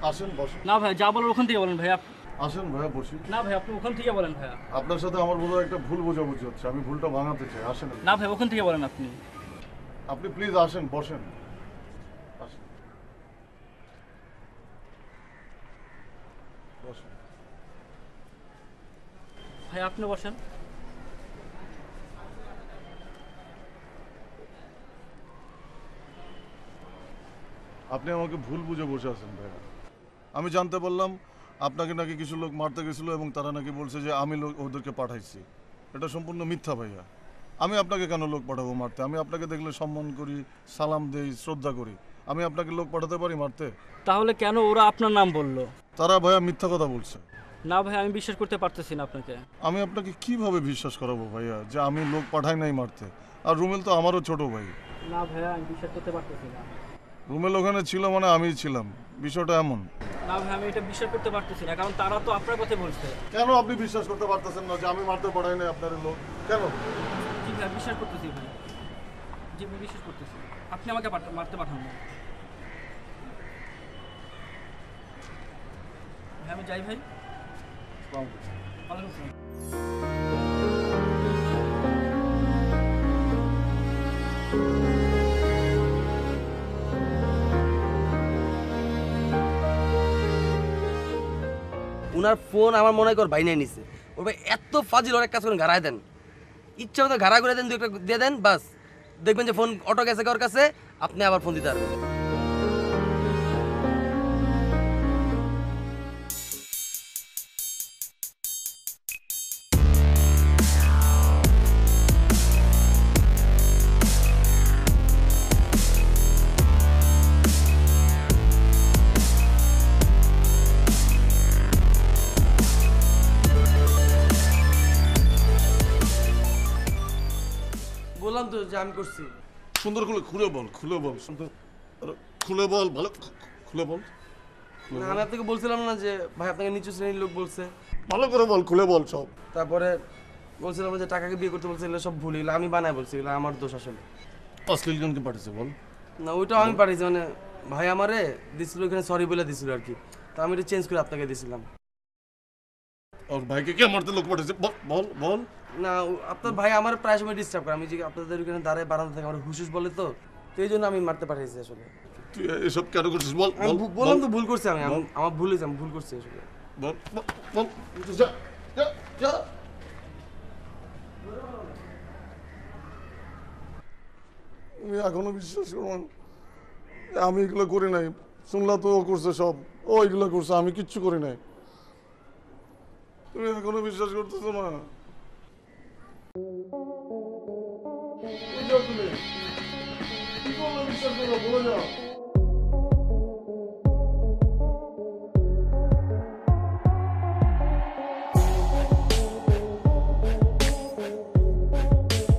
আসেন বসেন। না ভাই, যা বলার ওখান থেকে বলেন ভাইয়া। আসেন ভাইয়া বসি। না ভাই, আপনি ওখান থেকে বলেন ভাইয়া। আপনার সাথে আমার বোধহয় একটা ভুল বোঝাবুঝি হচ্ছে, আমি ভুলটা ভাঙাতে চাই। আসেন না ভাই, ওখান থেকে বলেন আপনি। আপনি প্লিজ আসেন, বসেন। আসেন বসেন। ভাই আপনি বসেন। আপনি আমাকে ভুল বুঝে বসে আছেন ভাইয়া। আমি জানতে পারলাম আপনাকে নাকি কিছু লোক মারতে গেছিল এবং তারা নাকি বলছে যে আমি লোক ওদেরকে পাঠাইছি। এটা সম্পূর্ণ মিথ্যা ভাইয়া। আমি আপনাকে কেন লোক পাঠাবো মারতে? আমি আপনাকে দেখলে সম্মান করি, সালাম দেই, শ্রদ্ধা করি। আমি আপনাকে লোক পাঠাতে পারি মারতে? তাহলে কেন ওরা আপনার নাম বললো? তারা ভাইয়া মিথ্যা কথা বলছে। না ভাই, আমি বিশ্বাস করতে পারতেছি না আপনাকে। আমি আপনাকে কিভাবে বিশ্বাস করাবো ভাইয়া যে আমি লোক পাঠাই নাই মারতে? আর রুমেল তো আমারও ছোট ভাই। না ভাইয়া, আমি বিশ্বাস করতে পারতেছি না। রুমেল ওখানে ছিল মানে আমিই ছিলাম, বিষয়টা এমন। না ভাই, আমি এটা বিশ্বাস করতে পারতেছি না, কারণ তারা তো আপনার কথা বলছে। কেন আপনি বিশ্বাস করতে পারতেছেন না যে আমি মারতে পাঠাই নাই আপনার লোক? কেন? জি ভাই, বিশ্বাস করতেছি ভাই। জি ভাই, বিশ্বাস করতেছি। আপনি আমাকে মারতে পাঠান না। ভাই আমি যাই ভাই। ওয়ালাইকুম আসসালাম। উনার ফোন আমার মনে কর ভাই নিয়ে নিছে। ওর ভাই এত ফাজিল, ওর এক কাজ করেন ঘাড়ায় দেন, ইচ্ছা মতো ঘাড়া করে দেন, দু একটা দিয়ে দেন, বাস দেখবেন যে ফোন অটো গেছে ওর কাছে, আপনি আবার ফোন দিতে পারবেন। বললাম তো যে আমি করছি। সুন্দর করে খুলে বল, খুলে বল, সুন্দর খুলে বল, ভালো খুলে বল। না, আমি আপনাকে বলছিলাম না যে ভাই আপনাকে নিচু শ্রেণীর লোক বলছে? ভালো করে বল, খুলে বল সব। তারপরে বলছিলাম যে টাকাকে বিয়ে করতে বলছে, এগুলো সব ভুল, এগুলো আমি বানায় বলছি, এগুলো আমার দোষ আসলে। অশ্লীল গানকে পাঠিয়েছে বল। না, ওইটাও আমি পাঠিয়েছি, মানে ভাই আমারে দিছিল ওখানে, সরি বলে দিছিল আর কি, তো আমি এটা চেঞ্জ করে আপনাকে দিছিলাম। ওর ভাইকে কে মারতে লোক পাঠিয়েছে? বল বল বল। না, আপনার ভাই আমার প্রায় সময় ডিস্টার্ব করে, আমি যে আপনাদের ওখানে দাঁড়ায় বারান্দা থেকে আমার হুসুস বলে, তো এই জন্য আমি মারতে পাঠিয়েছি আসলে। তুই এসব কেন করছিস বল? আমি বললাম তো ভুল করছি, আমি আমার ভুল হয়েছে, আমি ভুল করছি আসলে। বল বল। যা যা যা। তুমি এখনো বিশ্বাস করো না? আমি এগুলো করি নাই। শুনলা তো ও করছে সব, ও এগুলো করছে, আমি কিচ্ছু করি নাই। তুমি এখনো বিশ্বাস করতেছো না? তুমি কি করলে বিশ্বাস করো বলে যাও।